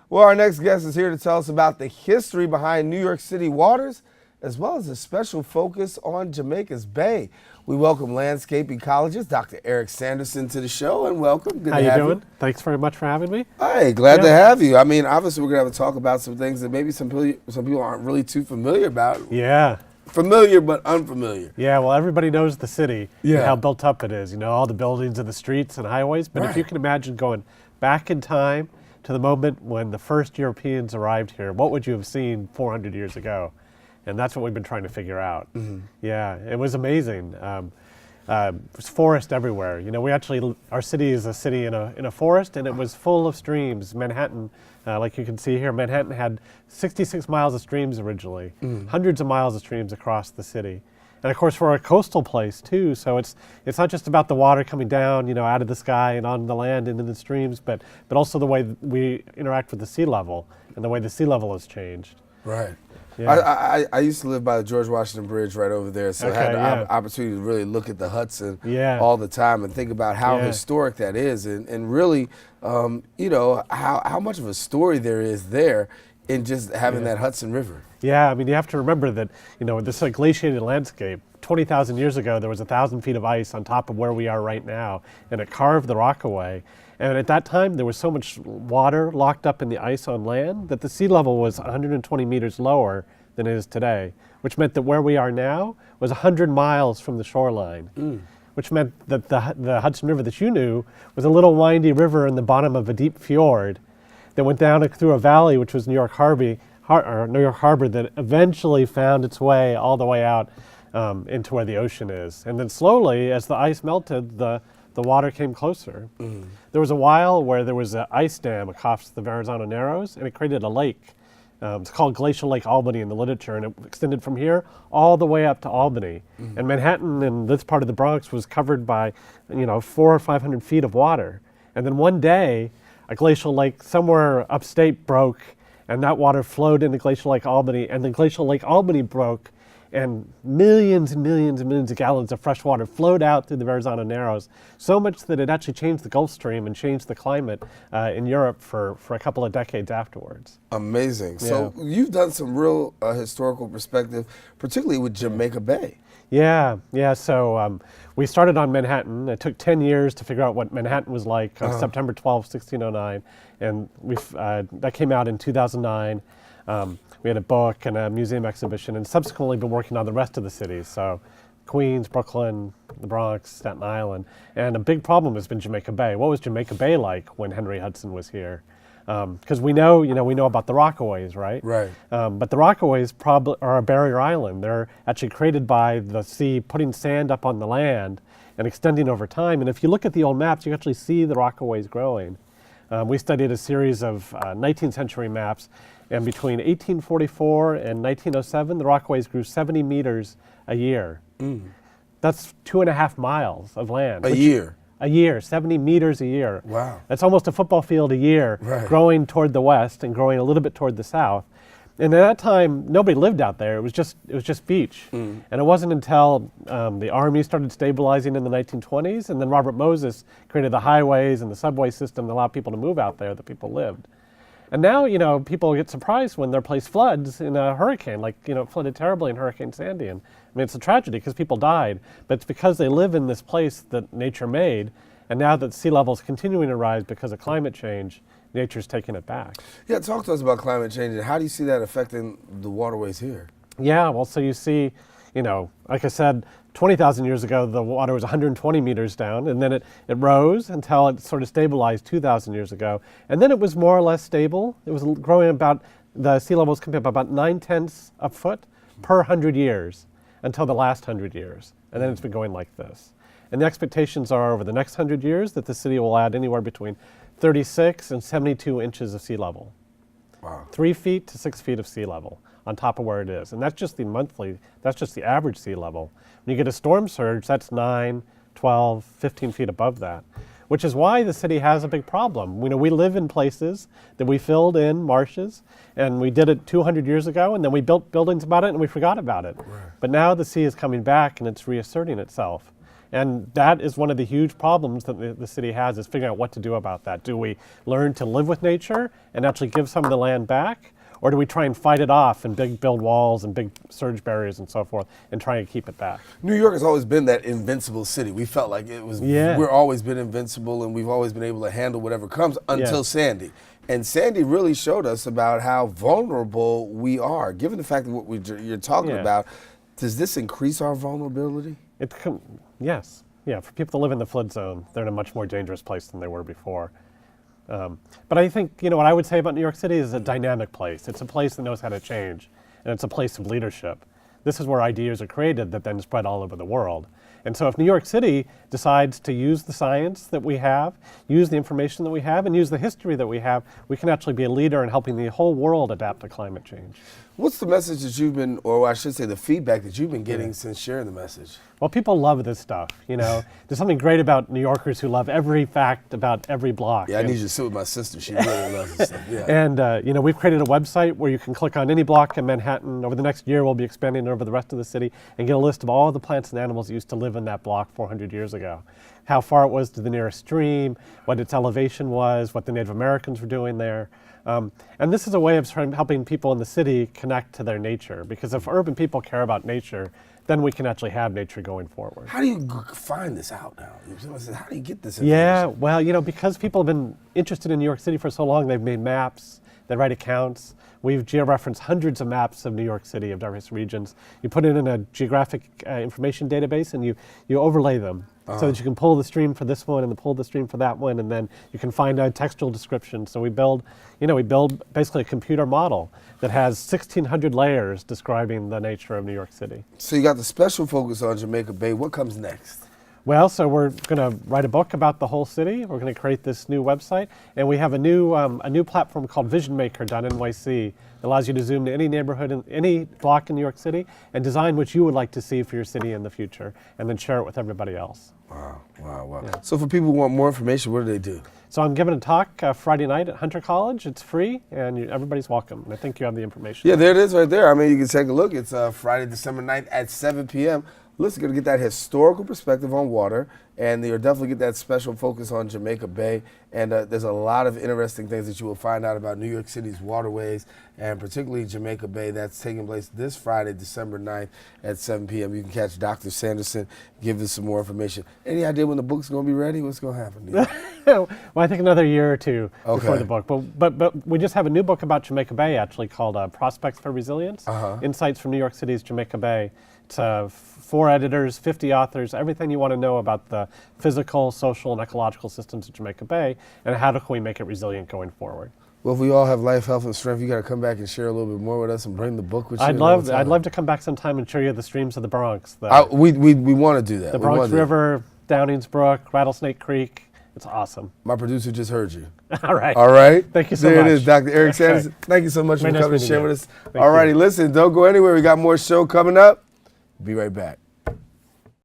Well, our next guest is here to tell us about the history behind New York City waters, as well as a special focus on Jamaica's Bay. We welcome landscape ecologist Dr. Eric Sanderson to the show, and welcome. Good How to you have doing? Thanks very much for having me. Hey, glad to have you. I mean, obviously, we're going to talk about some things that maybe some people aren't really too familiar about. Yeah. Familiar, but unfamiliar. Yeah, well, everybody knows the city Yeah. and how built up it is, you know, all the buildings and the streets and highways. But if you can imagine going back in time to the moment when the first Europeans arrived here, what would you have seen 400 years ago? And that's what we've been trying to figure out. Yeah, it was amazing. There's forest everywhere. You know, our city is a city in a forest, and it was full of streams. Manhattan, like you can see here, Manhattan had 66 miles of streams originally, hundreds of miles of streams across the city. And of course, we're a coastal place too, so it's not just about the water coming down, you know, out of the sky and on the land and in the streams, but also the way we interact with the sea level and the way the sea level has changed. Right. Yeah. I used to live by the George Washington Bridge right over there, so I had the opportunity to really look at the Hudson all the time and think about how historic that is, and really, you know, how much of a story there is there in just having that Hudson River. Yeah, I mean, you have to remember that, you know, this is a glaciated landscape. 20,000 years ago, there was 1,000 feet of ice on top of where we are right now, and it carved the rock away. And at that time, there was so much water locked up in the ice on land that the sea level was 120 meters lower than it is today, which meant that where we are now was 100 miles from the shoreline, which meant that the Hudson River that you knew was a little windy river in the bottom of a deep fjord that went down through a valley, which was New York Harbor, that eventually found its way all the way out into where the ocean is. And then slowly, as the ice melted, the water came closer. There was a while where there was an ice dam across the Verrazano Narrows, and it created a lake. It's called Glacial Lake Albany in the literature, and it extended from here all the way up to Albany. And Manhattan and this part of the Bronx was covered by, you know, 400 or 500 feet of water. And then one day, a glacial lake somewhere upstate broke, and that water flowed into Glacial Lake Albany, and the Glacial Lake Albany broke, and millions and millions and millions of gallons of fresh water flowed out through the Verrazano Narrows, so much that it actually changed the Gulf Stream and changed the climate in Europe for a couple of decades afterwards. Amazing. Yeah. So you've done some real historical perspective, particularly with Jamaica Bay. Yeah. So we started on Manhattan. It took 10 years to figure out what Manhattan was like on September 12, 1609, and that came out in 2009. We had a book and a museum exhibition, and subsequently been working on the rest of the cities. So Queens, Brooklyn, the Bronx, Staten Island. And a big problem has been Jamaica Bay. What was Jamaica Bay like when Henry Hudson was here? Because we know about the Rockaways, right? Right. But the Rockaways are a barrier island. They're actually created by the sea putting sand up on the land and extending over time. And if you look at the old maps, you actually see the Rockaways growing. We studied a series of 19th century maps, and between 1844 and 1907, the Rockaways grew 70 meters a year. That's 2.5 miles of land. A year, 70 meters a year. Wow. That's almost a football field a year, growing toward the west and growing a little bit toward the south. And at that time, nobody lived out there. It was just beach. And it wasn't until the Army started stabilizing in the 1920s, and then Robert Moses created the highways and the subway system that allowed people to move out there, that people lived. And now, you know, people get surprised when their place floods in a hurricane, like, you know, it flooded terribly in Hurricane Sandy. And I mean, it's a tragedy because people died, but it's because they live in this place that nature made. And now that sea level is continuing to rise because of climate change, nature's taking it back. Yeah, talk to us about climate change, and how do you see that affecting the waterways here? Yeah, well, so you see, you know, like I said, 20,000 years ago, the water was 120 meters down, and then it rose until it sort of stabilized 2,000 years ago. And then it was more or less stable. It was growing the sea level was coming up about 9/10 a foot per 100 years until the last 100 years. And then it's been going like this. And the expectations are over the next 100 years that the city will add anywhere between 36 and 72 inches of sea level. Wow. 3 feet to 6 feet of sea level on top of where it is. And that's just the average sea level. When you get a storm surge, that's 9, 12, 15 feet above that, which is why the city has a big problem. You know, we live in places that we filled in marshes, and we did it 200 years ago, and then we built buildings about it, and we forgot about it. Right. But now the sea is coming back, and it's reasserting itself. And that is one of the huge problems that the city has, is figuring out what to do about that. Do we learn to live with nature and actually give some of the land back? Or do we try and fight it off and build walls and big surge barriers and so forth and try and keep it back? New York has always been that invincible city. We felt like it was, we've always been invincible, and we've always been able to handle whatever comes until Sandy. And Sandy really showed us about how vulnerable we are. Given the fact that what you're talking about, does this increase our vulnerability? Yes. Yeah, for people to live in the flood zone, they're in a much more dangerous place than they were before. But I think, what I would say about New York City is a dynamic place. It's a place that knows how to change, and it's a place of leadership. This is where ideas are created that then spread all over the world. And so if New York City decides to use the science that we have, use the information that we have, and use the history that we have, we can actually be a leader in helping the whole world adapt to climate change. What's the message that you've been, or I should say the feedback that you've been getting since sharing the message? Well, people love this stuff, There's something great about New Yorkers who love every fact about every block. Yeah, I need you to sit with my sister. She really loves this stuff. Yeah. And, we've created a website where you can click on any block in Manhattan. Over the next year, we'll be expanding it over the rest of the city and get a list of all the plants and animals that used to live in that block 400 years ago. How far it was to the nearest stream, what its elevation was, what the Native Americans were doing there. And this is a way of helping people in the city connect to their nature, because if urban people care about nature, then we can actually have nature going forward. How do you find this out now? How do you get this information? Yeah, well, because people have been interested in New York City for so long, they've made maps, they write accounts. We've georeferenced hundreds of maps of New York City, of various regions. You put it in a geographic information database, and you overlay them so that you can pull the stream for this one and pull the stream for that one, and then you can find a textual description. So we build basically a computer model that has 1,600 layers describing the nature of New York City. So you got the special focus on Jamaica Bay. What comes next? Well, so we're going to write a book about the whole city. We're going to create this new website, and we have a new platform called Vision Maker.NYC that allows you to zoom to any neighborhood, in any block in New York City, and design what you would like to see for your city in the future, and then share it with everybody else. Wow. Yeah. So for people who want more information, what do they do? So I'm giving a talk Friday night at Hunter College. It's free, and everybody's welcome. And I think you have the information. Yeah, there it is right there. I mean, you can take a look. It's Friday, December 9th at 7 p.m. Listen, going to get that historical perspective on water, and you'll definitely get that special focus on Jamaica Bay. And there's a lot of interesting things that you will find out about New York City's waterways, and particularly Jamaica Bay. That's taking place this Friday, December 9th at 7 p.m. You can catch Dr. Sanderson, give us some more information. Any idea when the book's going to be ready? What's going to happen? Well, I think another year or two before the book. But we just have a new book about Jamaica Bay, actually, called Prospects for Resilience, Insights from New York City's Jamaica Bay. It's 4 editors, 50 authors, everything you want to know about the physical, social, and ecological systems of Jamaica Bay, and how can we make it resilient going forward. Well, if we all have life, health, and strength, you got to come back and share a little bit more with us and bring the book with you. I'd love to come back sometime and show you the streams of the Bronx. We want to do that. The Bronx River, Downings Brook, Rattlesnake Creek. It's awesome. My producer just heard you. All right. All right. Thank you so much. There it is, Dr. Eric Sanderson. Thank you so much for coming and sharing with us. All righty, listen, don't go anywhere. We got more show coming up. Be right back.